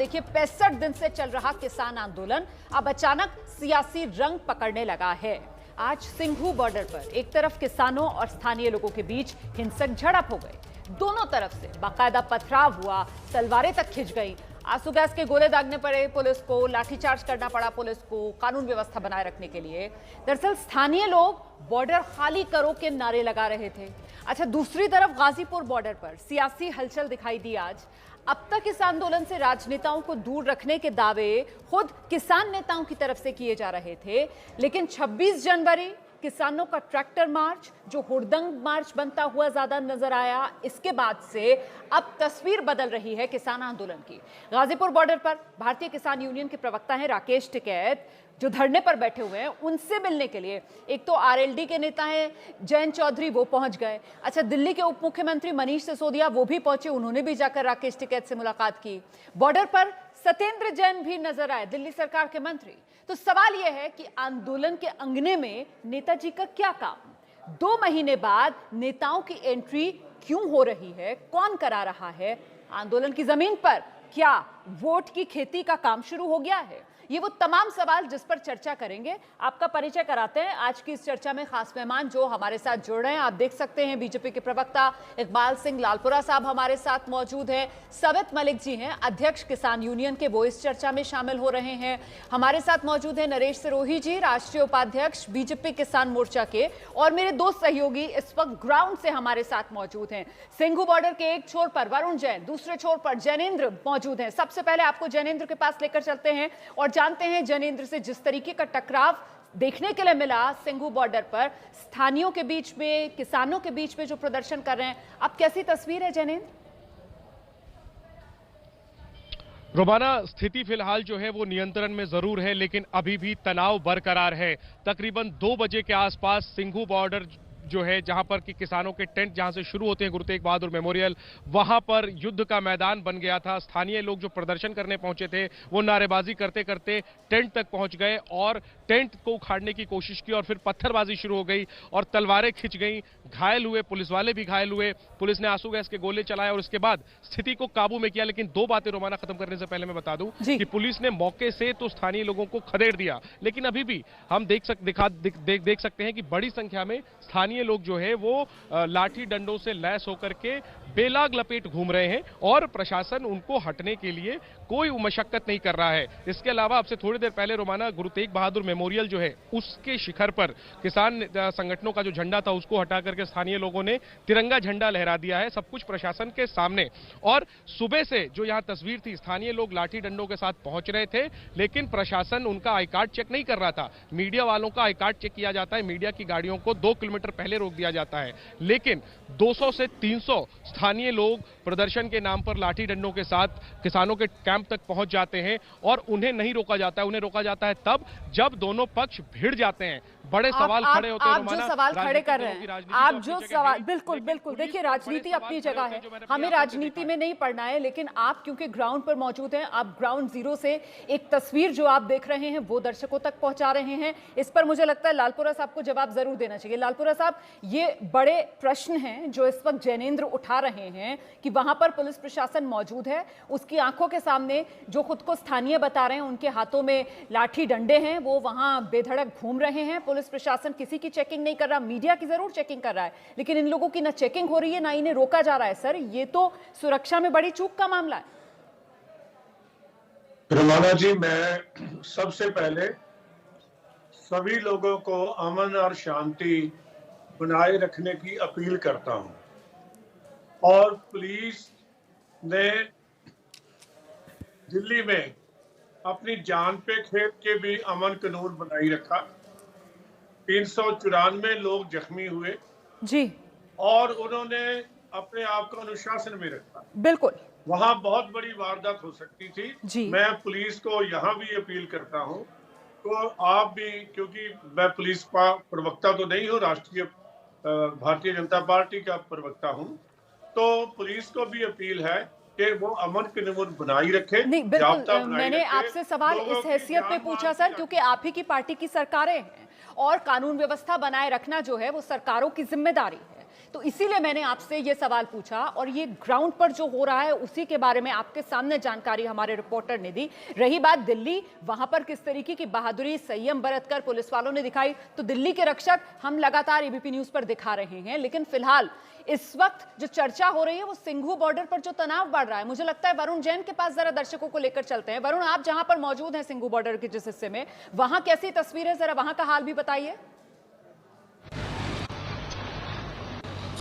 देखिए 65 दिन से चल रहा किसान आंदोलन अब अचानक सियासी रंग पकड़ने लगा है। आज सिंघू बॉर्डर पर एक तरफ किसानों और स्थानीय लोगों के बीच हिंसक झड़प हो गई। दोनों तरफ से बाकायदा पथराव हुआ, तलवारें तक खिंच गई, आंसू गैस के गोले दागने पड़े पुलिस को, लाठीचार्ज करना पड़ा पुलिस को कानून व्यवस्था बनाए रखने के लिए। दरअसल स्थानीय लोग बॉर्डर खाली करो के नारे लगा रहे थे। अच्छा, दूसरी तरफ गाजीपुर बॉर्डर पर सियासी हलचल दिखाई दी आज। अब तक इस आंदोलन से राजनेताओं को दूर रखने के दावे खुद किसान नेताओं की तरफ से किए जा रहे थे, लेकिन 26 जनवरी किसानों का ट्रैक्टर मार्च जो हुड़दंग मार्च बनता हुआ ज्यादा नजर आया, इसके बाद से अब तस्वीर बदल रही है किसान आंदोलन की। गाजीपुर बॉर्डर पर भारतीय किसान यूनियन के प्रवक्ता हैं राकेश टिकैत, जो धरने पर बैठे हुए हैं, उनसे मिलने के लिए एक तो आरएलडी के नेता हैं जयंत चौधरी, वो पहुंच गए। अच्छा, दिल्ली के उप मुख्यमंत्री मनीष सिसोदिया वो भी पहुंचे, उन्होंने भी जाकर राकेश टिकैत से मुलाकात की। बॉर्डर पर सत्येंद्र जैन भी नजर आए, दिल्ली सरकार के मंत्री। तो सवाल यह है कि आंदोलन के अंगने में नेताजी का क्या काम? 2 महीने बाद नेताओं की एंट्री क्यों हो रही है? कौन करा रहा है? आंदोलन की जमीन पर क्या वोट की खेती का काम शुरू हो गया है? ये वो तमाम सवाल जिस पर चर्चा करेंगे। आपका परिचय कराते हैं। आज की इस चर्चा में खास मेहमान जो हमारे साथ जुड़ रहे हैं, आप देख सकते हैं बीजेपी के प्रवक्ता इकबाल सिंह लालपुरा साहब हमारे साथ मौजूद हैं। सवित मलिक जी हैं, अध्यक्ष किसान यूनियन के, वो इस चर्चा में शामिल हो रहे हैं। हमारे साथ मौजूद है नरेश सिरोही जी, राष्ट्रीय उपाध्यक्ष बीजेपी किसान मोर्चा के, और मेरे 2 सहयोगी इस वक्त ग्राउंड से हमारे साथ मौजूद हैं। सिंघू बॉर्डर के एक छोर पर वरुण जैन, दूसरे छोर पर जैनेंद्र मौजूद हैं। सबसे पहले आपको जैनेंद्र के पास लेकर चलते हैं और जानते हैं जैनेंद्र से जिस तरीके का टकराव देखने के लिए मिला सिंघू बॉर्डर पर, स्थानीयों के बीच में, किसानों के बीच में जो प्रदर्शन कर रहे हैं, अब कैसी तस्वीर है जैनेंद्र? रोमाना, स्थिति फिलहाल जो है वो नियंत्रण में जरूर है, लेकिन अभी भी तनाव बरकरार है। तकरीबन 2 बजे के आसपास सिंघू बॉर्डर जो है, जहां पर कि किसानों के टेंट जहां से शुरू होते हैं गुरु तेग बहादुर मेमोरियल, वहां पर युद्ध का मैदान बन गया था। स्थानीय लोग जो प्रदर्शन करने पहुंचे थे वो नारेबाजी करते करते टेंट तक पहुंच गए और टेंट को उखाड़ने की कोशिश की और फिर पत्थरबाजी शुरू हो गई और तलवारें खिंच गई, घायल हुए, पुलिस वाले भी घायल हुए। पुलिस ने आंसू गैस के गोले चलाए और उसके बाद स्थिति को काबू में किया। लेकिन 2 बातें रोमाना खत्म करने से पहले मैं बता दूं कि पुलिस ने मौके से तो स्थानीय लोगों को खदेड़ दिया, लेकिन अभी भी हम देख सकते हैं कि बड़ी संख्या में स्थानीय लोग जो है वो लाठी डंडों से लैस होकर के बेलाग लपेट घूम रहे हैं और प्रशासन उनको हटने के लिए कोई मशक्कत नहीं कर रहा है। इसके अलावा अब से थोड़ी देर पहले रोमाना गुरु तेग बहादुर मेमोरियल जो है उसके शिखर पर किसान संगठनों का जो झंडा था उसको हटा करके स्थानीय लोगों ने तिरंगा झंडा लहरा दिया है, सब कुछ प्रशासन के सामने। और सुबह से जो यहां तस्वीर थी, स्थानीय लोग लाठी डंडों के साथ पहुंच रहे थे, लेकिन प्रशासन उनका आई कार्ड चेक नहीं कर रहा था। मीडिया वालों का आई कार्ड चेक किया जाता है, मीडिया की गाड़ियों को 2 किलोमीटर पहले रोक दिया जाता है, लेकिन 200 से 300 स्थानीय लोग प्रदर्शन के नाम पर लाठी डंडों के साथ किसानों के कैंप तक पहुंच जाते हैं और उन्हें नहीं रोका जाता है। उन्हें रोका जाता है तब जब दोनों पक्ष भिड़ जाते हैं। बड़े सवाल खड़े होते हैं। आप जो सवाल खड़े कर रहे हैं, आप जो सवाल, बिल्कुल बिल्कुल, देखिए राजनीति अपनी जगह है, हमें राजनीति में नहीं पढ़ना है, लेकिन आप क्योंकि ग्राउंड पर मौजूद हैं, आप ग्राउंड जीरो से एक तस्वीर जो आप देख रहे हैं वो दर्शकों तक पहुंचा रहे हैं। इस पर मुझे लगता है लालपुरा साहब को जवाब जरूर देना चाहिए। लालपुरा साहब, ये बड़े प्रश्न हैं जो इस वक्त जैनेंद्र उठा रहे हैं कि वहां पर पुलिस प्रशासन मौजूद है, उसकी आंखों के सामने जो खुद को स्थानीय बता रहे हैं, उनके हाथों में लाठी डंडे हैं, वो वहां बेधड़क घूम रहे हैं। पुलिस प्रशासन किसी की चेकिंग नहीं कर रहा, मीडिया की जरूर चेकिंग कर रहा है, लेकिन इन लोगों की ना चेकिंग हो रही है ना इन्हें रोका जा रहा है। सर, ये तो सुरक्षा में बड़ी चूक का मामला है। रमाना जी, मैं सबसे पहले सभी लोगों को अमन और शांति बनाए रखने की अपील करता हूं। और पुलिस ने दिल्ली में अपनी जान पे खेत के भी अमन कानून बनाई रखा। 394 लोग जख्मी हुए जी, और उन्होंने अपने आप को अनुशासन में रखा। बिल्कुल, वहां बहुत बड़ी वारदात हो सकती थी जी। मैं पुलिस को यहाँ भी अपील करता हूँ, तो आप भी, क्योंकि मैं पुलिस का प्रवक्ता तो नहीं हूँ, राष्ट्रीय भारतीय जनता पार्टी का प्रवक्ता हूँ, तो पुलिस को भी अपील है कि वो अमन कानून बनाई रखे। नहीं, बिल्कुल, मैंने आपसे सवाल इस हैसियत में पूछा सर, क्योंकि आप ही की पार्टी की सरकारें हैं और कानून व्यवस्था बनाए रखना जो है वो सरकारों की जिम्मेदारी है। तो इसीलिए मैंने आपसे ये सवाल पूछा, और ये ग्राउंड पर जो हो रहा है उसी के बारे में आपके सामने जानकारी हमारे रिपोर्टर ने दी। रही बात दिल्ली, वहां पर किस तरीके की बहादुरी, संयम बरतकर पुलिस वालों ने दिखाई, तो दिल्ली के रक्षक हम लगातार एबीपी न्यूज पर दिखा रहे हैं। लेकिन फिलहाल इस वक्त जो चर्चा हो रही है वो सिंघू बॉर्डर पर जो तनाव बढ़ रहा है, मुझे लगता है वरुण जैन के पास जरा दर्शकों को लेकर चलते हैं। वरुण, आप जहां पर मौजूद हैं सिंघू बॉर्डर के जिस हिस्से में, वहां कैसी तस्वीर है, जरा वहां का हाल भी बताइए।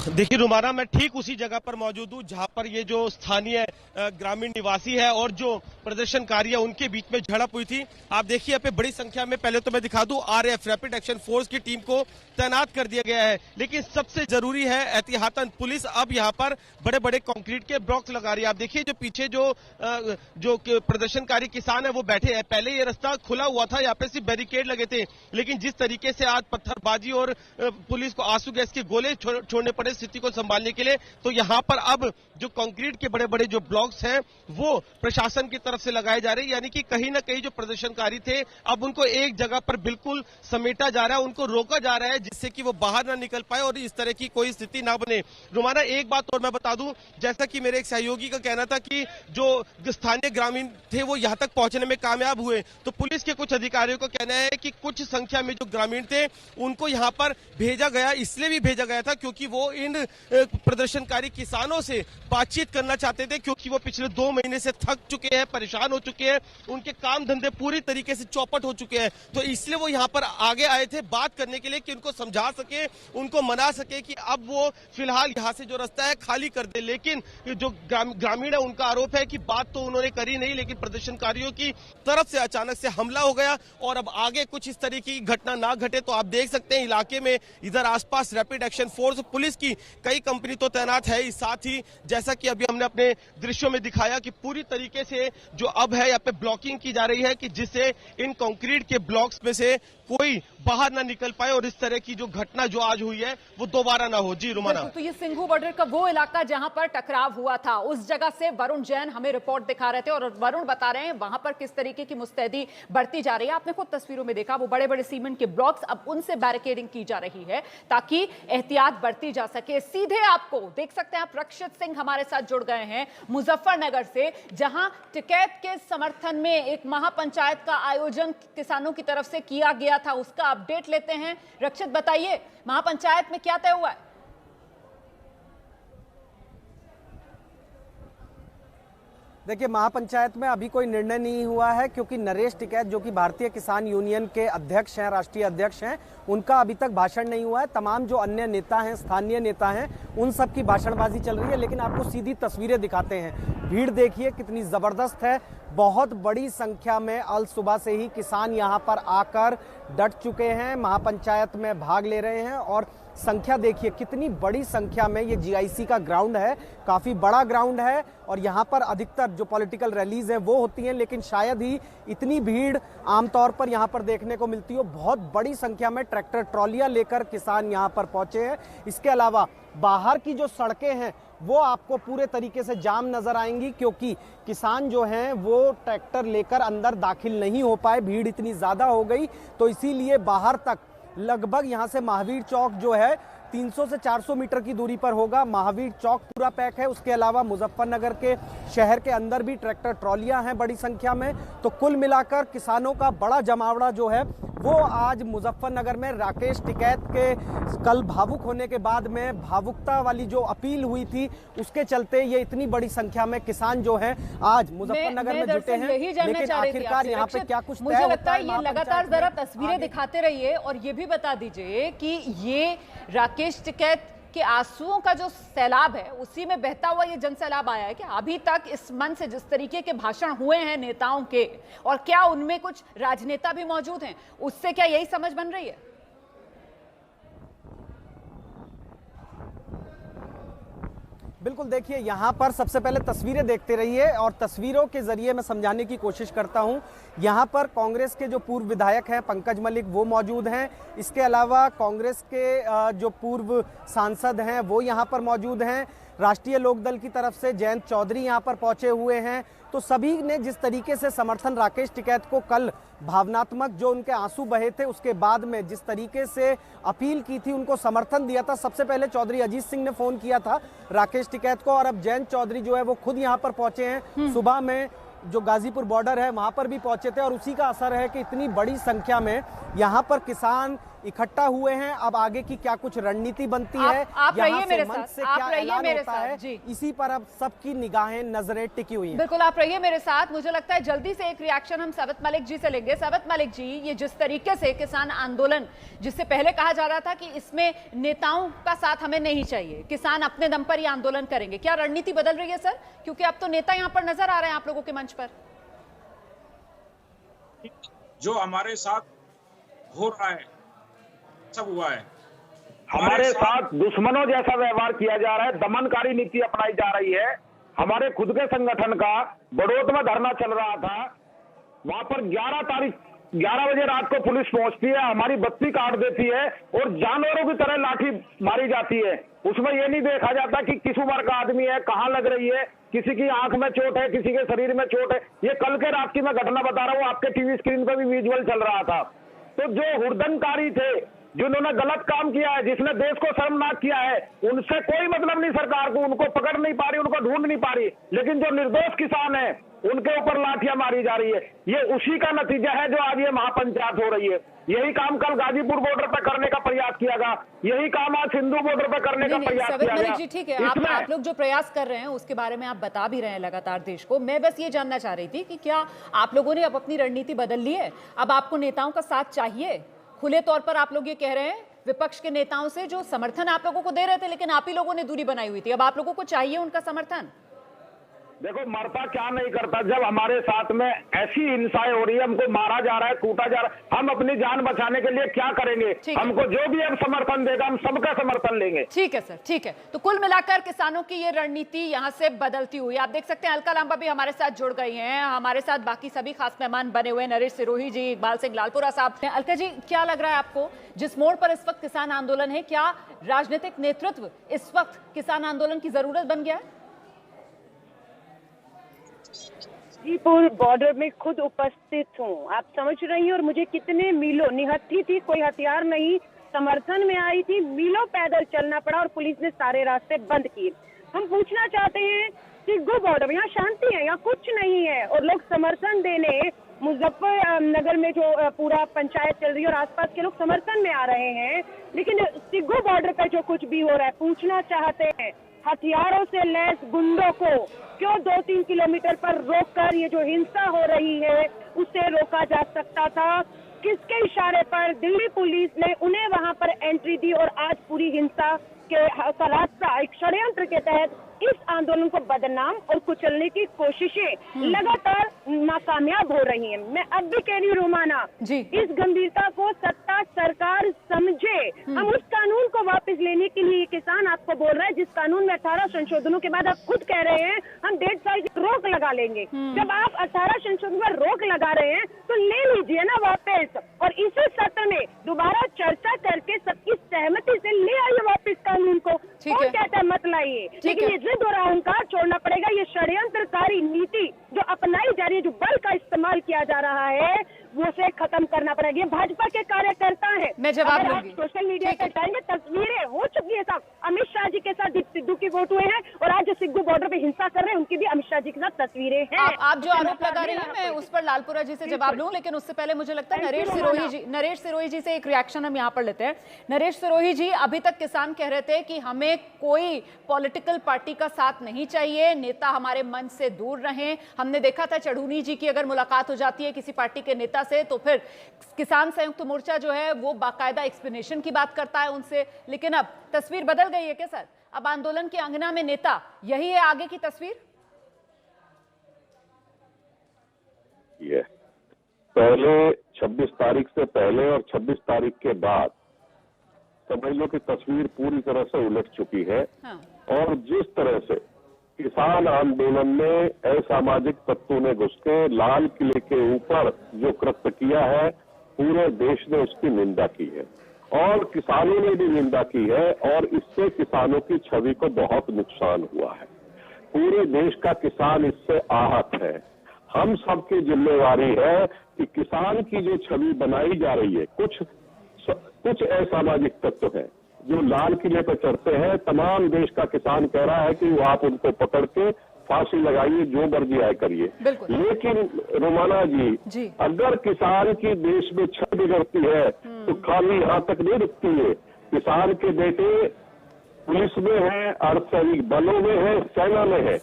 देखिए रुमाना, मैं ठीक उसी जगह पर मौजूद हूँ जहां पर ये जो स्थानीय ग्रामीण निवासी है और जो प्रदर्शनकारी है उनके बीच में झड़प हुई थी। आप देखिए यहाँ पे बड़ी संख्या में, पहले तो मैं दिखा दूं, आरएफ रैपिड एक्शन फोर्स की टीम को तैनात कर दिया गया है। लेकिन सबसे जरूरी है एहतियातन पुलिस अब यहाँ पर बड़े बड़े कंक्रीट के ब्लॉक्स लगा रही है। आप देखिए जो पीछे जो प्रदर्शनकारी किसान है वो बैठे हैं। पहले ये रास्ता खुला हुआ था, यहाँ पे सिर्फ बैरिकेड लगे थे, लेकिन जिस तरीके से आज पत्थरबाजी और पुलिस को आंसू गैस के गोले छोड़ने पड़े स्थिति को संभालने के लिए, तो यहाँ पर अब जो कंक्रीट के बड़े बड़े जो ब्लॉक्स हैं वो प्रशासन की तरफ से लगाए जा रहे हैं। यानी कि कहीं ना कहीं जो प्रदर्शनकारी थे अब उनको एक जगह पर बिल्कुल समेटा जा रहा है, उनको रोका जा रहा है जिससे कि वो बाहर ना निकल पाए और इस तरह की कोई स्थिति ना बने। रुमाना, एक बात और मैं बता दूं, जैसा कि मेरे एक सहयोगी का कहना था कि जो स्थानीय ग्रामीण थे वो यहाँ तक पहुंचने में कामयाब हुए, तो पुलिस के कुछ अधिकारियों का कहना है कि कुछ संख्या में जो ग्रामीण थे उनको यहाँ पर भेजा गया, इसलिए भी भेजा गया था क्योंकि वो इन प्रदर्शनकारी किसानों से बातचीत करना चाहते थे, क्योंकि वो पिछले 2 महीने से थक चुके हैं, परेशान हो चुके हैं, उनके काम धंधे पूरी तरीके से चौपट हो चुके हैं। तो इसलिए वो यहाँ पर आगे आए थे बात करने के लिए कि उनको समझा सके, उनको मना सके कि अब वो फिलहाल यहाँ से जो रास्ता है खाली कर दे। लेकिन जो ग्रामीण है उनका आरोप है कि बात तो उन्होंने करी नहीं, लेकिन प्रदर्शनकारियों की तरफ से अचानक से हमला हो गया और अब आगे कुछ इस तरीके की घटना ना घटे। तो आप देख सकते हैं इलाके में इधर आसपास रैपिड एक्शन फोर्स पुलिस की कई कंपनी तो तैनात है ही, साथ ही जैसा कि अभी हमने अपने दृश्यों में दिखाया कि पूरी तरीके से जो अब है यहाँ पे ब्लॉकिंग की जा रही है कि जिससे इन कंक्रीट के ब्लॉक्स में से कोई बाहर ना निकल पाए और इस तरह की जो घटना जो आज हुई है वो दोबारा ना हो। जी रुमाना। तो ये सिंघू बॉर्डर का वो इलाका जहां पर टकराव हुआ था, उस जगह से वरुण जैन हमें रिपोर्ट दिखा रहे थे और वरुण बता रहे हैं वहां पर किस तरीके की मुस्तैदी बढ़ती जा रही है। आपने खुद तस्वीरों में देखा वो बड़े बड़े सीमेंट के ब्लॉक्स, अब उनसे बैरिकेडिंग की जा रही है ताकि एहतियात बरती जा सके। सीधे आपको देख सकते हैं आप, रक्षित सिंह हमारे साथ जुड़ गए हैं मुजफ्फरनगर से, जहां टिकैत के समर्थन में एक महापंचायत का आयोजन किसानों की तरफ से किया गया था, उसका अपडेट लेते हैं। रक्षित, बताइए महापंचायत में क्या तय हुआ है? देखिए, महापंचायत में अभी कोई निर्णय नहीं हुआ है क्योंकि नरेश टिकैत जो कि भारतीय किसान यूनियन के अध्यक्ष हैं, राष्ट्रीय अध्यक्ष हैं, उनका अभी तक भाषण नहीं हुआ है। तमाम जो अन्य नेता हैं, स्थानीय नेता हैं, उन सब की भाषणबाजी चल रही है। लेकिन आपको सीधी तस्वीरें दिखाते हैं। भीड़ देखिए कितनी जबरदस्त है। बहुत बड़ी संख्या में अल सुबह से ही किसान यहाँ पर आकर डट चुके हैं, महापंचायत में भाग ले रहे हैं। और संख्या देखिए कितनी बड़ी संख्या में, ये जीआईसी का ग्राउंड है, काफ़ी बड़ा ग्राउंड है और यहाँ पर अधिकतर जो पॉलिटिकल रैलीज हैं वो होती हैं, लेकिन शायद ही इतनी भीड़ आमतौर पर यहाँ पर देखने को मिलती हो। बहुत बड़ी संख्या में ट्रैक्टर ट्रॉलियाँ लेकर किसान यहाँ पर पहुँचे हैं। इसके अलावा बाहर की जो सड़कें हैं वो आपको पूरे तरीके से जाम नजर आएंगी क्योंकि किसान जो हैं वो ट्रैक्टर लेकर अंदर दाखिल नहीं हो पाए, भीड़ इतनी ज़्यादा हो गई। तो इसीलिए बाहर तक लगभग यहाँ से महावीर चौक जो है 300 से 400 मीटर की दूरी पर होगा, महावीर चौक पूरा पैक है। उसके अलावा मुजफ्फरनगर के शहर के अंदर भी ट्रैक्टर ट्रॉलियां हैं बड़ी संख्या में। तो कुल मिलाकर किसानों का बड़ा जमावड़ा जो है वो आज मुजफ्फरनगर में राकेश टिकैत के कल भावुक होने के बाद में भावुकता वाली जो अपील हुई थी उसके चलते ये इतनी बड़ी संख्या में किसान जो है आज मुजफ्फरनगर में जुटे हैं। लेकिन आखिरकार यहाँ पे क्या कुछ मुझे लगता है ये लगातार जरा तस्वीरें दिखाते रहिए और ये भी बता दीजिए कि ये राकेश टिकैत के आंसुओं का जो सैलाब है उसी में बहता हुआ ये जन सैलाब आया है क्या? अभी तक इस मन से जिस तरीके के भाषण हुए हैं नेताओं के, और क्या उनमें कुछ राजनेता भी मौजूद हैं, उससे क्या यही समझ बन रही है? बिल्कुल, देखिए यहाँ पर सबसे पहले तस्वीरें देखते रहिए और तस्वीरों के जरिए मैं समझाने की कोशिश करता हूँ। यहाँ पर कांग्रेस के जो पूर्व विधायक हैं पंकज मलिक वो मौजूद हैं। इसके अलावा कांग्रेस के जो पूर्व सांसद हैं वो यहाँ पर मौजूद हैं। राष्ट्रीय लोकदल की तरफ से जयंत चौधरी यहाँ पर पहुँचे हुए हैं। तो सभी ने जिस तरीके से समर्थन राकेश टिकैत को कल भावनात्मक जो उनके आंसू बहे थे उसके बाद में जिस तरीके से अपील की थी, उनको समर्थन दिया था। सबसे पहले चौधरी अजीत सिंह ने फोन किया था राकेश टिकैत को और अब जयंत चौधरी जो है वो खुद यहाँ पर पहुंचे हैं। सुबह में जो गाजीपुर बॉर्डर है वहां पर भी पहुंचे थे और उसी का असर है कि इतनी बड़ी संख्या में यहाँ पर किसान इकट्ठा हुए हैं। अब आगे की क्या कुछ रणनीति बनती है, आप रहिए मेरे मंच साथ, से आप क्या रहिए ऐलान मेरे होता साथ, है, जी। इसी पर अब सबकी निगाहें नजरें टिकी हुई हैं। बिल्कुल, आप रहिए मेरे साथ। मुझे लगता है जल्दी से एक रिएक्शन हम साबित मलिक जी से लेंगे। साबित मलिक जी, ये जिस तरीके से किसान आंदोलन, जिससे पहले कहा जा रहा था कि इसमें नेताओं का साथ हमें नहीं चाहिए, किसान अपने दम पर ये आंदोलन करेंगे, क्या रणनीति बदल रही है सर? क्योंकि अब तो नेता यहाँ पर नजर आ रहे हैं आप लोगों के मंच पर। जो हमारे साथ हो रहा है, सब हुआ है। हमारे साथ दुश्मनों जैसा व्यवहार किया जा रहा है, दमनकारी नीति अपनाई जा रही है। हमारे खुद के संगठन का बड़ौद में धरना चल रहा था, वहां पर 11 बजे रात को पुलिस पहुंचती है, हमारी बत्ती काट देती है और जानवरों की तरह लाठी मारी जाती है। उसमें यह नहीं देखा जाता कि किस उम्र का आदमी है, कहाँ लग रही है, किसी की आंख में चोट है, किसी के शरीर में चोट है। ये कल के रात की मैं घटना बता रहा हूँ, आपके टीवी स्क्रीन पर भी विजुअल चल रहा था। तो जो हुड़दंगकारी थे, जिन्होंने गलत काम किया है, जिसने देश को शर्मनाक किया है, उनसे कोई मतलब नहीं सरकार को, उनको पकड़ नहीं पा रही, उनको ढूंढ नहीं पा रही। लेकिन जो निर्दोष किसान है उनके ऊपर लाठियां मारी जा रही है। ये उसी का नतीजा है जो आज ये महापंचायत हो रही है। यही काम कल गाजीपुर बॉर्डर पर करने का प्रयास किया गया, यही काम आज सिंधु बॉर्डर पर करने का प्रयास किया गया। जी ठीक है, आप लोग जो प्रयास कर रहे हैं उसके बारे में आप बता भी रहे हैं लगातार देश को। मैं बस ये जानना चाह रही थी कि क्या आप लोगों ने अब अपनी रणनीति बदल ली है? अब आपको नेताओं का साथ चाहिए? खुले तौर पर आप लोग ये कह रहे हैं विपक्ष के नेताओं से जो समर्थन आप लोगों को दे रहे थे, लेकिन आप ही लोगों ने दूरी बनाई हुई थी, अब आप लोगों को चाहिए उनका समर्थन? देखो, मरता क्या नहीं करता, जब हमारे साथ में ऐसी हिंसाएं हो रही है, हमको मारा जा रहा है, कूटा जा रहा है, हम अपनी जान बचाने के लिए क्या करेंगे? हमको जो भी अब समर्थन देगा हम सबका समर्थन लेंगे। ठीक है सर, ठीक है। तो कुल मिलाकर किसानों की ये रणनीति यहाँ से बदलती हुई, आप देख सकते हैं अलका लांबा भी हमारे साथ जुड़ गई हैं, हमारे साथ बाकी सभी खास मेहमान बने हुए, नरेश सिरोही जी, इकबाल सिंह लालपुरा साहब। अलका जी, क्या लग रहा है आपको, जिस मोड़ पर इस वक्त किसान आंदोलन है, क्या राजनीतिक नेतृत्व इस वक्त किसान आंदोलन की जरूरत बन गया है? गाजीपुर बॉर्डर में खुद उपस्थित हूँ, आप समझ रही हैं, और मुझे कितने मीलों, निहत्थी थी, कोई हथियार नहीं, समर्थन में आई थी, मीलों पैदल चलना पड़ा और पुलिस ने सारे रास्ते बंद किए। हम पूछना चाहते हैं सिग्गू बॉर्डर में यहाँ शांति है, यहाँ कुछ नहीं है, और लोग समर्थन देने मुजफ्फरनगर में जो पूरा पंचायत चल रही है और आसपास के लोग समर्थन में आ रहे हैं, लेकिन सिग्गू बॉर्डर पर जो कुछ भी हो रहा है, पूछना चाहते हैं हथियारों से लैस गुंडों को क्यों 2-3 किलोमीटर पर रोककर ये जो हिंसा हो रही है उसे रोका जा सकता था? किसके इशारे पर दिल्ली पुलिस ने उन्हें वहां पर एंट्री दी और आज पूरी हिंसा के रास्ता एक षड्यंत्र के तहत इस आंदोलन को बदनाम और कुचलने की कोशिशें लगातार नाकामयाब हो रही हैं। मैं अब भी कह रही हूँ रोमाना, इस गंभीरता को सत्ता सरकार समझे। हम उस कानून को वापस लेने के लिए किसान आपको बोल रहा है, जिस कानून में 18 संशोधनों के बाद आप खुद कह रहे हैं हम 1.5 साल की रोक लगा लेंगे। जब आप 18 संशोधन पर रोक लगा रहे हैं तो ले लीजिए ना वापस, और इसी सत्र में दोबारा चर्चा करके सबकी सहमति से ले आइए वापस कानून को। कौन कहता है मत लाइए, लेकिन ये जिद हो रहा है उनका छोड़ना पड़ेगा। ये षड्यंत्रकारी नीति जो अपनाई जा रही है, जो बल का इस्तेमाल किया जा रहा है, वो से खत्म करना पड़ेगा। ये भाजपा के कार्यकर्ता है, मैं जवाब दूंगी। सोशल मीडिया पर जाएंगे, तस्वीरें हो चुकी है साहब, अमित शाह जी के साथ सिद्धू की वोट हुए हैं, और आज जो सिग्गू बॉर्डर पे हिंसा कर रहे हैं उनकी भी अमित शाह जी के साथ तस्वीरें हैं। आप जो आरोप लगा रही हैं, मैं उस पर लालपुरा जी से जवाब लूं, लेकिन उससे पहले मुझे लगता है नरेश सिरोही जी से एक रिएक्शन हम यहाँ पर लेते हैं। नरेश सिरोही जी, अभी तक किसान कह रहे थे कि हमें कोई पॉलिटिकल पार्टी का साथ नहीं चाहिए, नेता हमारे मंच से दूर रहें। हमने देखा था चढ़ूनी जी की अगर मुलाकात हो जाती है किसी पार्टी के नेता से तो फिर किसान संयुक्त मोर्चा जो है वो बाकायदा एक्सप्लेनेशन की बात करता है उनसे, लेकिन अब तस्वीर बदल गई है क्या सर? अब आंदोलन के अंगना में नेता, यही है आगे की तस्वीर? ये पहले 26 तारीख से पहले और 26 तारीख के बाद समझ लो कि तस्वीर पूरी तरह से उलट चुकी है। और जिस तरह से किसान आंदोलन में असामाजिक तत्वों ने घुस के लाल किले के ऊपर जो कृत्य किया है, पूरे देश ने उसकी निंदा की है और किसानों ने भी निंदा की है, और इससे किसानों की छवि को बहुत नुकसान हुआ है। पूरे देश का किसान इससे आहत है। हम सबकी जिम्मेवारी है कि किसान की जो छवि बनाई जा रही है, कुछ असामाजिक तत्व है जो लाल किले पर चढ़ते हैं। तमाम देश का किसान कह रहा है कि आप उनको पकड़ के फांसी लगाइए, जो मर्जी आए करिए। लेकिन रोमाना जी, अगर किसान की देश में छवि बिगड़ती है तो खाली यहाँ तक नहीं रुकती है। किसान के बेटे पुलिस में है, अर्धसैनिक बलों में है, सेना में है,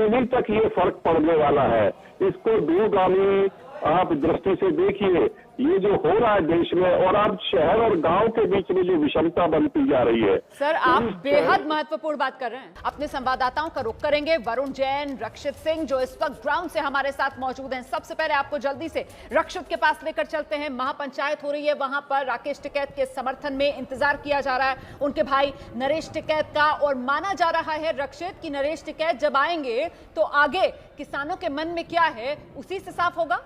उन्हीं तक ये फर्क पड़ने वाला है। इसको दूरगामी आप दृष्टि से देखिए, ये जो हो रहा है देश में, और अब शहर और गांव के बीच में जो विषमता बनती जा रही है। सर, आप बेहद महत्वपूर्ण बात कर रहे हैं। अपने संवाददाताओं का रुख करेंगे, वरुण जैन, रक्षित सिंह, जो इस वक्त ग्राउंड से हमारे साथ मौजूद हैं। सबसे पहले आपको जल्दी से रक्षित के पास लेकर चलते हैं। महापंचायत हो रही है, वहां पर राकेश टिकैत के समर्थन में इंतजार किया जा रहा है उनके भाई नरेश टिकैत का, और माना जा रहा है रक्षित कि नरेश टिकैत जब आएंगे तो आगे किसानों के मन में क्या है उसी से साफ होगा।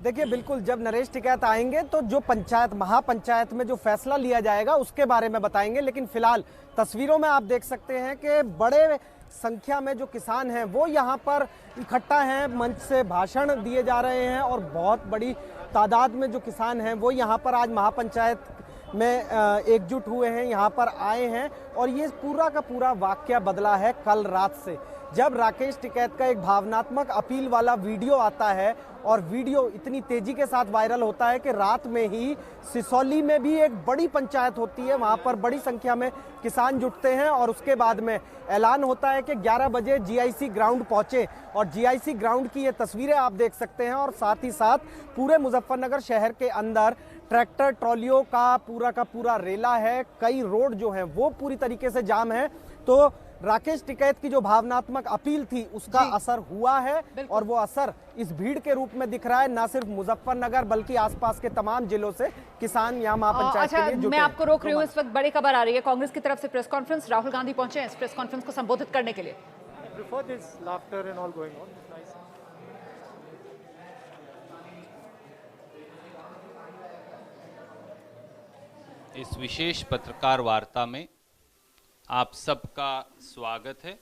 देखिए, बिल्कुल, जब नरेश टिकैत आएंगे तो जो पंचायत, महापंचायत में जो फैसला लिया जाएगा उसके बारे में बताएंगे। लेकिन फिलहाल तस्वीरों में आप देख सकते हैं कि बड़े संख्या में जो किसान हैं वो यहाँ पर इकट्ठा हैं, मंच से भाषण दिए जा रहे हैं, और बहुत बड़ी तादाद में जो किसान हैं वो यहाँ पर आज महापंचायत में एकजुट हुए हैं, यहाँ पर आए हैं। और ये पूरा का पूरा वाकया बदला है कल रात से, जब राकेश टिकैत का एक भावनात्मक अपील वाला वीडियो आता है, और वीडियो इतनी तेजी के साथ वायरल होता है कि रात में ही सिसौली में भी एक बड़ी पंचायत होती है, वहां पर बड़ी संख्या में किसान जुटते हैं, और उसके बाद में ऐलान होता है कि 11 बजे जीआईसी ग्राउंड पहुंचे। और जीआईसी ग्राउंड की ये तस्वीरें आप देख सकते हैं, और साथ ही साथ पूरे मुजफ्फरनगर शहर के अंदर ट्रैक्टर ट्रॉलियों का पूरा रेला है, कई रोड जो हैं वो पूरी तरीके से जाम है। तो राकेश टिकैत की जो भावनात्मक अपील थी उसका असर हुआ है, और वो असर इस भीड़ के रूप में दिख रहा है। न सिर्फ मुजफ्फरनगर बल्कि आसपास के तमाम जिलों से किसान यहाँ महापंचायत के लिए जुटे। मैं आपको रोक रही हूँ, इस वक्त बड़ी खबर आ रही है कांग्रेस की तरफ से प्रेस कॉन्फ्रेंस। राहुल गांधी पहुंचे हैं इस प्रेस कॉन्फ्रेंस को संबोधित करने के लिए। इस विशेष पत्रकार वार्ता में आप सबका स्वागत है।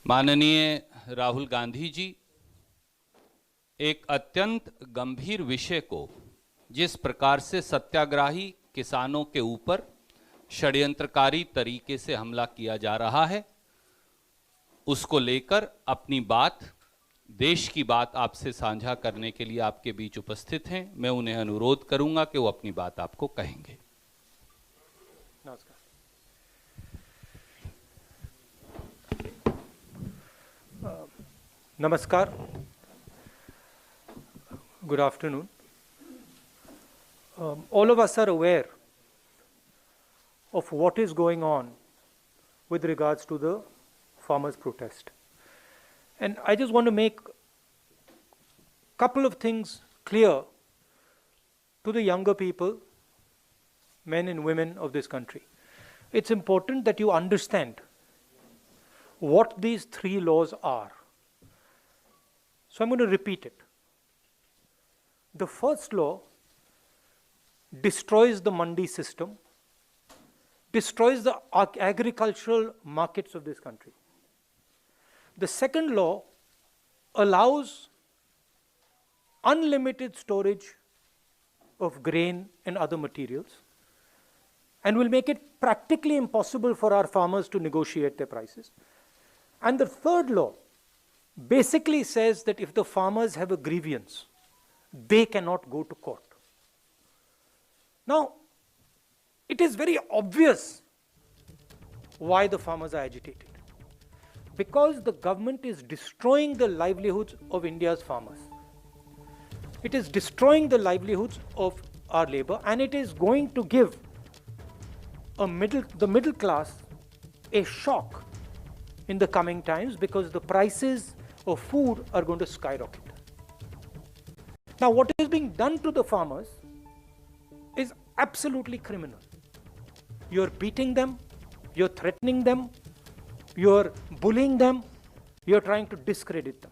माननीय राहुल गांधी जी एक अत्यंत गंभीर विषय को जिस प्रकार से सत्याग्रही किसानों के ऊपर षड्यंत्रकारी तरीके से हमला किया जा रहा है, उसको लेकर अपनी बात, देश की बात आपसे साझा करने के लिए आपके बीच उपस्थित हैं। मैं उन्हें अनुरोध करूंगा कि वो अपनी बात आपको कहेंगे। Namaskar. Good afternoon. All of us are aware of what is going on with regards to the farmers' protest. And I just want to make a couple of things clear to the younger people, men and women of this country. It's important that you understand what these three laws are. So I'm going to repeat it. The first law destroys the mandi system, destroys the agricultural markets of this country. The second law allows unlimited storage of grain and other materials and will make it practically impossible for our farmers to negotiate their prices. And the third law basically says that if the farmers have a grievance, they cannot go to court. Now, it is very obvious why the farmers are agitated. Because the government is destroying the livelihoods of India's farmers. It is destroying the livelihoods of our labor, and it is going to give the middle class a shock in the coming times, because the prices of food are going to skyrocket. Now, what is being done to the farmers is absolutely criminal. You're beating them, you're threatening them, you're bullying them, you're trying to discredit them.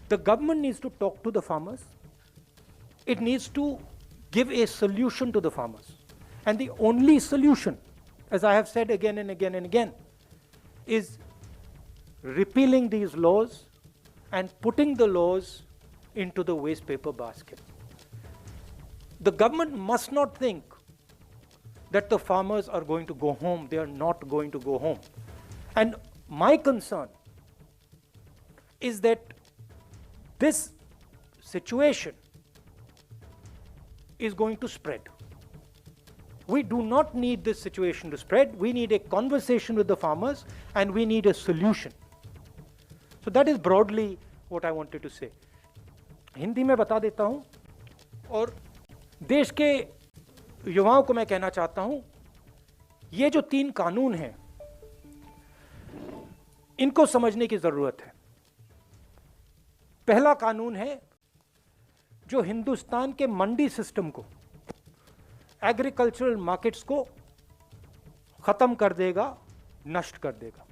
The government needs to talk to the farmers it needs to give a solution to the farmers. And the only solution, as I have said again and again and again, is repealing these laws and putting the laws into the waste paper basket. The government must not think that the farmers are going to go home. They are not going to go home. And my concern is that this situation is going to spread. We do not need this situation to spread. We need a conversation with the farmers and we need a solution. So that is broadly what I wanted to say. Hindi में बता देता हूं और देश के युवाओं को मैं कहना चाहता हूं, ये जो 3 कानून हैं इनको समझने की जरूरत है। पहला कानून है जो हिंदुस्तान के मंडी सिस्टम को, एग्रीकल्चरल मार्केट्स को खत्म कर देगा, नष्ट कर देगा।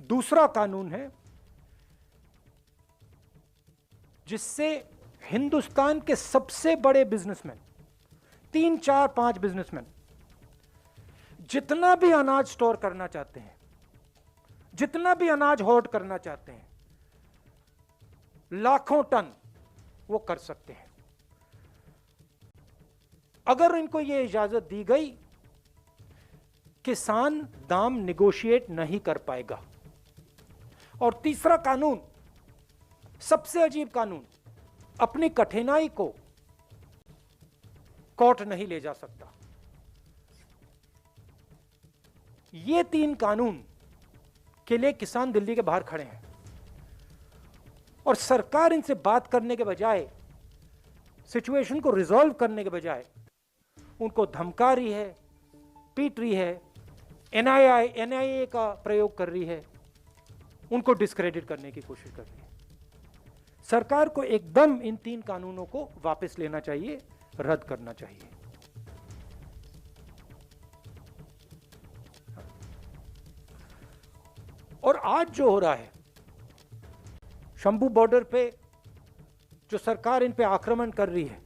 दूसरा कानून है जिससे हिंदुस्तान के सबसे बड़े बिजनेसमैन, 3, 4, 5 बिजनेसमैन जितना भी अनाज स्टोर करना चाहते हैं, जितना भी अनाज होल्ड करना चाहते हैं, लाखों टन वो कर सकते हैं। अगर इनको ये इजाजत दी गई, किसान दाम निगोशिएट नहीं कर पाएगा। और तीसरा कानून, सबसे अजीब कानून, अपनी कठिनाई को कोर्ट नहीं ले जा सकता। ये 3 कानून के लिए किसान दिल्ली के बाहर खड़े हैं और सरकार इनसे बात करने के बजाय, सिचुएशन को रिजॉल्व करने के बजाय उनको धमका रही है, पीट रही है, एनआईए का प्रयोग कर रही है, उनको डिस्क्रेडिट करने की कोशिश कर रही है। सरकार को एकदम इन 3 कानूनों को वापस लेना चाहिए, रद्द करना चाहिए। और आज जो हो रहा है शंभू बॉर्डर पे, जो सरकार इन पे आक्रमण कर रही है,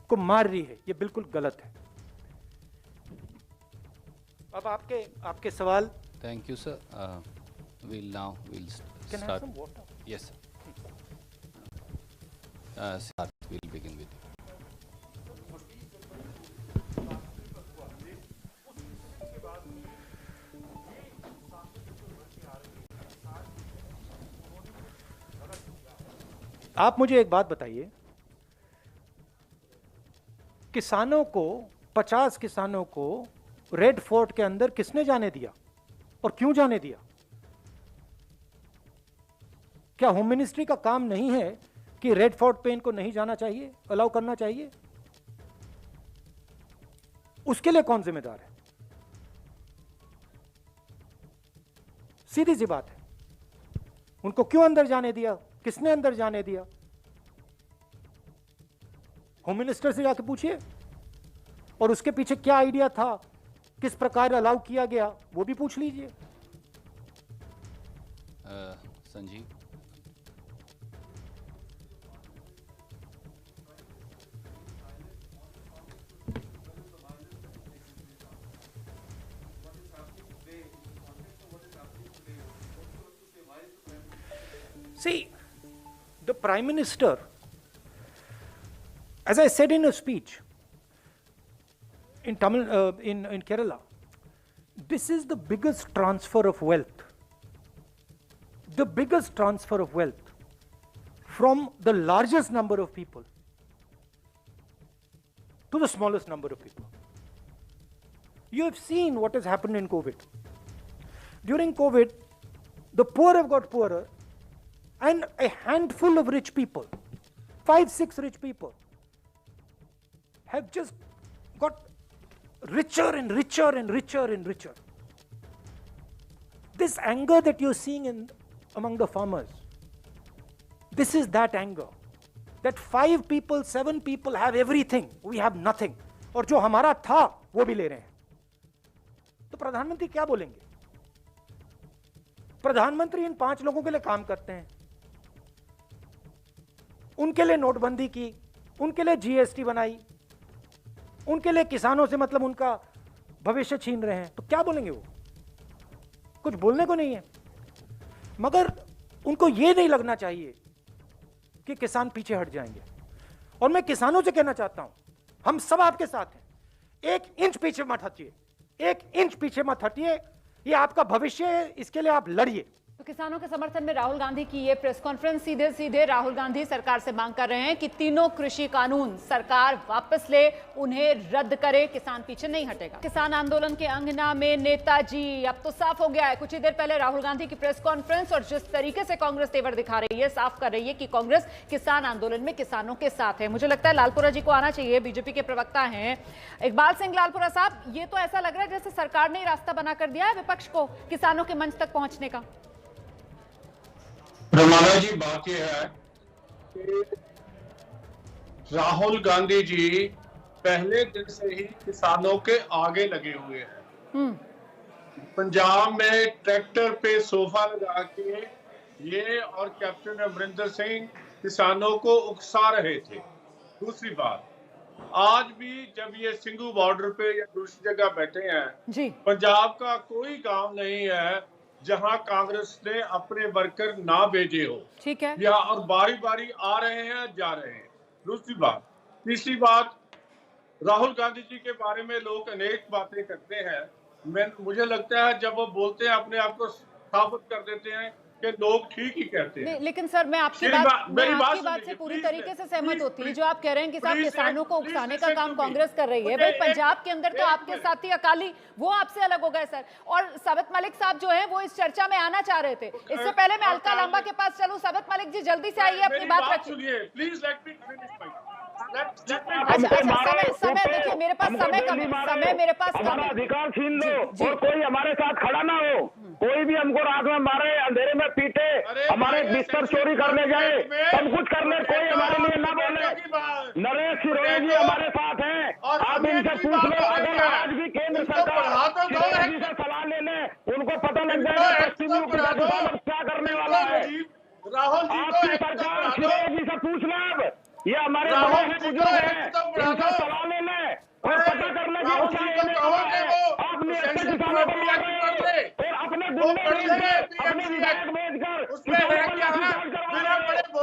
को मार रही है, ये बिल्कुल गलत है। अब आपके सवाल। Thank you sir. we'll start. Can I have some water? Yes sir. Siddharth, we'll begin with you. आप मुझे एक बात बताइए, किसानों को, 50 किसानों को रेड फोर्ट के अंदर किसने जाने दिया और क्यों जाने दिया? क्या होम मिनिस्ट्री का काम नहीं है कि रेड फोर्ट पे इनको नहीं जाना चाहिए, अलाउ करना चाहिए? उसके लिए कौन जिम्मेदार है? सीधी सी बात है, उनको क्यों अंदर जाने दिया, किसने अंदर जाने दिया? होम मिनिस्टर से जाके पूछिए, और उसके पीछे क्या आइडिया था, किस प्रकार अलाउ किया गया, वो भी पूछ लीजिए। Sanjeev. See, the Prime Minister, as I said in a speech in in Kerala, this is the biggest transfer of wealth. The biggest transfer of wealth from the largest number of people to the smallest number of people. You have seen what has happened in COVID. During COVID, the poor have got poorer, and a handful of rich people, 5, 6 rich people, have just got richer and richer and richer and richer. This anger that you're seeing among the farmers, this is that anger. That 5 people, 7 people have everything, we have nothing. और जो हमारा था वो भी ले रहे हैं। तो प्रधानमंत्री क्या बोलेंगे? प्रधानमंत्री इन 5 लोगों के लिए काम करते हैं, उनके लिए नोटबंदी की, उनके लिए जीएसटी बनाई, उनके लिए किसानों से मतलब उनका भविष्य छीन रहे हैं, तो क्या बोलेंगे वो? कुछ बोलने को नहीं है। मगर उनको ये नहीं लगना चाहिए कि किसान पीछे हट जाएंगे। और मैं किसानों से कहना चाहता हूं, हम सब आपके साथ हैं, 1 इंच पीछे मत हटिए, 1 इंच पीछे मत हटिए। ये आपका भविष्य है, इसके लिए आप लड़िए। तो किसानों के समर्थन में राहुल गांधी की ये प्रेस कॉन्फ्रेंस, सीधे सीधे राहुल गांधी सरकार से मांग कर रहे हैं कि तीनों कृषि कानून सरकार वापस ले, उन्हें रद्द करे, किसान पीछे नहीं हटेगा। किसान आंदोलन के अंगना में नेताजी, अब तो साफ हो गया है। कुछ ही देर पहले राहुल गांधी की प्रेस कॉन्फ्रेंस और जिस तरीके से कांग्रेस तेवर दिखा रही है, साफ कर रही है कि कांग्रेस किसान आंदोलन में किसानों के साथ है। मुझे लगता है लालपुरा जी को आना चाहिए, बीजेपी के प्रवक्ता हैं इकबाल सिंह लालपुरा साहब। ये तो ऐसा लग रहा है जैसे सरकार ने रास्ता बना कर दिया है विपक्ष को किसानों के मंच तक पहुंचने का। रमाना जी, बात यह है कि राहुल गांधी जी पहले दिन से ही किसानों के आगे लगे हुए हैं। पंजाब में ट्रैक्टर पे सोफा लगा के ये और कैप्टन अमरिंदर सिंह किसानों को उकसा रहे थे। दूसरी बात, आज भी जब ये सिंघू बॉर्डर पे या दूसरी जगह बैठे हैं जी, पंजाब का कोई गांव नहीं है जहां कांग्रेस ने अपने वर्कर ना भेजे हो। ठीक है, या और बारी बारी आ रहे हैं, जा रहे हैं। दूसरी बात, तीसरी बात, राहुल गांधी जी के बारे में लोग अनेक बातें करते हैं। मुझे लगता है जब वो बोलते हैं अपने आप को साबित कर देते हैं कि लोग ठीक ही कहते हैं। लेकिन सर, मैं आपकी बात से पूरी तरीके से सहमत होती हूँ। जो आप कह रहे हैं कि साहब किसानों को उकसाने का काम कांग्रेस कर रही है, भाई पंजाब के अंदर तो आपके साथी अकाली वो आपसे अलग हो गए सर। और साबित मलिक साहब जो है वो इस चर्चा में आना चाह रहे थे। इससे पहले मैं अलका लांबा के पास चलूं। साबित मलिक जी जल्दी से आइए, अपनी बात रखिए प्लीज। समय देखिए, मेरे पास समय कम है, समय मेरे पास कम है। अधिकार छीन लो और कोई हमारे साथ खड़ा ना हो। कोई भी हमको रात में मारे, अंधेरे में पीटे, हमारे बिस्तर चोरी करने जाए, सब कुछ करने, कोई हमारे लिए ना बोले। नरेश सिरोही जी हमारे साथ हैं, आप इनसे पूछ लो। अगर आज भी केंद्र सरकार सिरोही से सलाह ले ले, उनको पता लग जाएगा पश्चिमी क्या करने वाला है। आपकी सरकार सिरोही जी से पूछ लो। अब ये हमारे बड़े हैं, बुजुर्ग हैं, इनसे सलाह ले ले और पता कर ले कि आपने ऐसे किसानों को मार रहे हैं और अपने गुंडे भेजकर, अपने विधायक भेजकर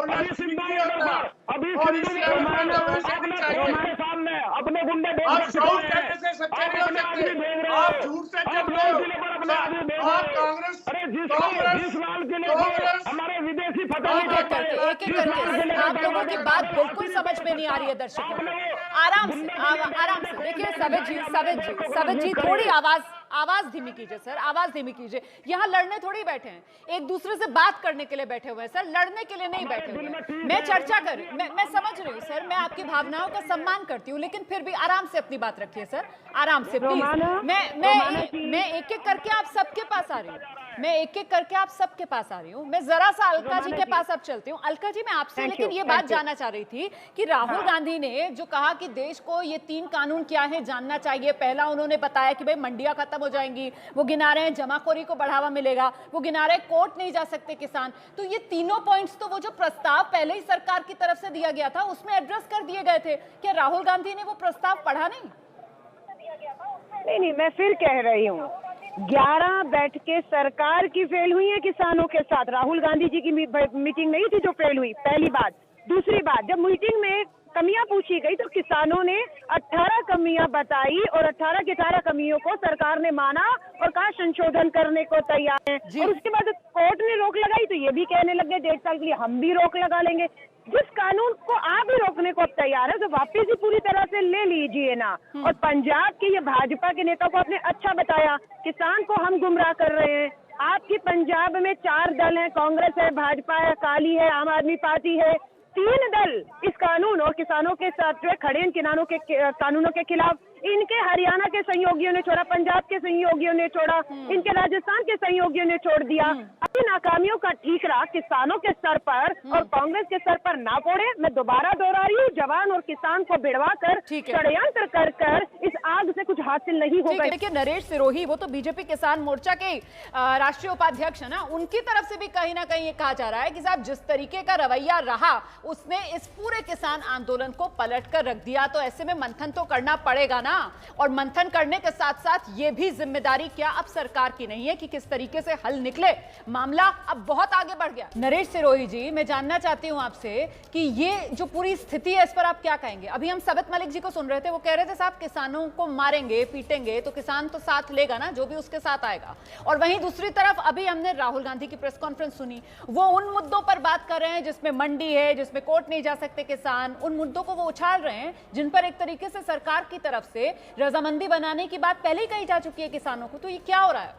अभी सिंधु हमारे सामने अपने गुंडे भेज अरे जिस लाल किले को हमारे विदेशी आप लोगों की बात बिल्कुल समझ में नहीं आ रही है दर्शकों। आराम से देखिए। सवित जी थोड़ी आवाज धीमी कीजिए सर, आवाज धीमी कीजिए। यहाँ लड़ने थोड़ी बैठे हैं, एक दूसरे से बात करने के लिए बैठे हुए हैं सर, लड़ने के लिए नहीं बैठे हुए हैं। मैं चर्चा कर रही, मैं समझ रही हूँ सर, मैं आपकी भावनाओं का सम्मान करती हूँ, लेकिन फिर भी आराम से अपनी बात रखिए सर, आराम से प्लीज। मैं एक एक करके आप सबके पास आ रही हूँ, मैं जरा सा अलका जी के पास अब चलती हूँ। अलका जी, मैं आपसे लेकिन ये बात जानना चाह रही थी कि राहुल गांधी ने जो कहा कि देश को ये 3 कानून क्या है जानना चाहिए। पहला उन्होंने बताया कि भाई मंडियां खत्म हो जाएंगी, वो गिना रहे हैं जमाखोरी को बढ़ावा मिलेगा, वो गिना रहे कोर्ट नहीं जा सकते किसान। तो ये तीनों पॉइंट्स तो वो जो प्रस्ताव पहले ही सरकार की तरफ से दिया गया था उसमें एड्रेस कर दिए गए थे। क्या राहुल गांधी ने वो प्रस्ताव पढ़ा नहीं? नहीं, मैं फिर कह रही हूँ, 11 बैठकें सरकार की फेल हुई है किसानों के साथ। राहुल गांधी जी की मीटिंग नहीं थी जो फेल हुई, पहली बात। दूसरी बात, जब मीटिंग में कमियां पूछी गई तो किसानों ने 18 कमियां बताई और 18 की 18 कमियों को सरकार ने माना और कहा संशोधन करने को तैयार है। और उसके बाद कोर्ट ने रोक लगाई तो ये भी कहने लगे 1.5 साल के लिए हम भी रोक लगा लेंगे। जिस कानून को आप ही रोकने को अब तैयार है तो वापस ही पूरी तरह से ले लीजिए ना। और पंजाब के ये भाजपा के नेता को आपने अच्छा बताया, किसान को हम गुमराह कर रहे हैं। आपकी पंजाब में 4 दल हैं, कांग्रेस है, भाजपा है, अकाली है, आम आदमी पार्टी है। 3 दल इस कानून और किसानों के साथ जो खड़े इन कानूनों के खिलाफ। इनके हरियाणा के सहयोगियों ने छोड़ा, पंजाब के सहयोगियों ने छोड़ा, इनके राजस्थान के सहयोगियों ने छोड़ दिया। नाकामियों का ठीकरा किसानों के सर पर और कांग्रेस के सर पर ना फोड़े। मैं दोबारा दोहरा रही हूँ, जवान और किसान को भिड़वा कर षड्यंत्र कर इस आग से कुछ हासिल नहीं होगा। देखिए नरेश सिरोही, वो तो बीजेपी किसान मोर्चा के राष्ट्रीय उपाध्यक्ष है ना, उनकी तरफ से भी कहीं ना कहीं ये कहा जा रहा है कि साहब जिस तरीके का रवैया रहा उसने इस पूरे किसान आंदोलन को पलट कर रख दिया। तो ऐसे में मंथन तो करना पड़ेगा ना, और मंथन करने के साथ साथ ये भी जिम्मेदारी क्या अब सरकार की नहीं है कि किस तरीके से हल निकले। मामला अब बहुत आगे बढ़ गया। नरेश सिरोही जी, मैं जानना चाहती हूं आपसे कि ये जो पूरी स्थिति है इस पर आप क्या कहेंगे। अभी हम सबत मलिक जी को सुन रहे थे, वो कह रहे थे साहब किसानों को मारेंगे पीटेंगे तो किसान तो साथ लेगा ना, जो भी उसके साथ आएगा। और वहीं दूसरी तरफ अभी हमने राहुल गांधी की प्रेस कॉन्फ्रेंस सुनी, वो उन मुद्दों पर बात कर रहे हैं जिसमें मंडी है, जिसमें कोर्ट नहीं जा सकते किसान, उन मुद्दों को वो उछाल रहे हैं जिन पर एक तरीके से सरकार की तरफ से रजामंदी बनाने की बात पहले ही कही जा चुकी है किसानों को। तो ये क्या हो रहा है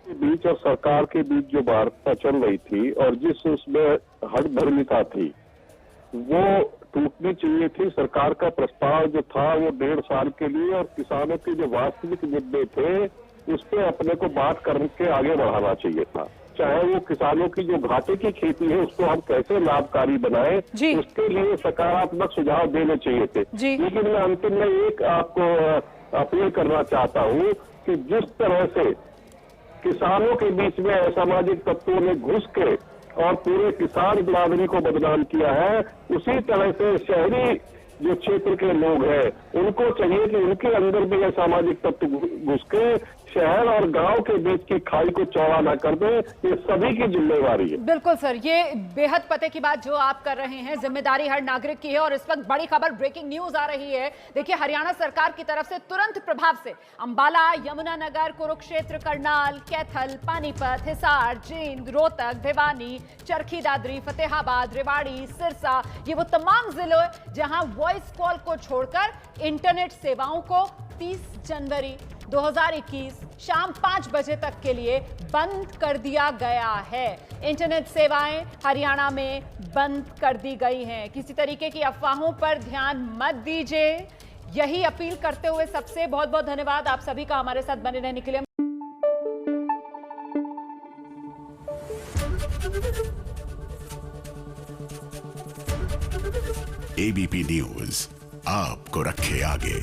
के बीच और सरकार के बीच जो वार्ता चल रही थी और जिस उसमें हड़बड़ीता थी वो टूटनी चाहिए थी। सरकार का प्रस्ताव जो था वो 1.5 साल के लिए और किसानों के जो वास्तविक मुद्दे थे उस पर अपने को बात करके आगे बढ़ाना चाहिए था। चाहे वो किसानों की जो घाटे की खेती है उसको हम कैसे लाभकारी बनाएं, उसके लिए सकारात्मक सुझाव देने चाहिए थे। लेकिन मैं अंतिम में एक आपको अपील करना चाहता हूँ कि जिस तरह से किसानों के बीच में असामाजिक तत्वों ने घुस के और पूरे किसान बिरादरी को बदनाम किया है, उसी तरह से शहरी जो क्षेत्र के लोग हैं उनको चाहिए कि उनके अंदर भी असामाजिक तत्व घुस के शहर और गांव के बीच की खाई को चौड़ा ना कर दे। ये सभी की जिम्मेवारी है। बिल्कुल सर, ये बेहद पते की बात जो आप कर रहे हैं, जिम्मेदारी हर नागरिक की है। और इस वक्त बड़ी खबर, ब्रेकिंग न्यूज आ रही है। देखिए हरियाणा सरकार की तरफ से तुरंत प्रभाव से अंबाला, यमुनानगर, कुरुक्षेत्र, करनाल, कैथल, पानीपत, हिसार, जींद, रोहतक, भिवानी, चरखी दादरी, फतेहाबाद, रेवाड़ी, सिरसा, ये वो तमाम जिले जहां वॉइस कॉल को छोड़कर इंटरनेट सेवाओं को 30 जनवरी 2021 शाम 5 बजे तक के लिए बंद कर दिया गया है। इंटरनेट सेवाएं हरियाणा में बंद कर दी गई हैं। किसी तरीके की अफवाहों पर ध्यान मत दीजिए, यही अपील करते हुए सबसे बहुत बहुत धन्यवाद आप सभी का हमारे साथ बने रहने के लिए। एबीपी न्यूज आपको रखे आगे।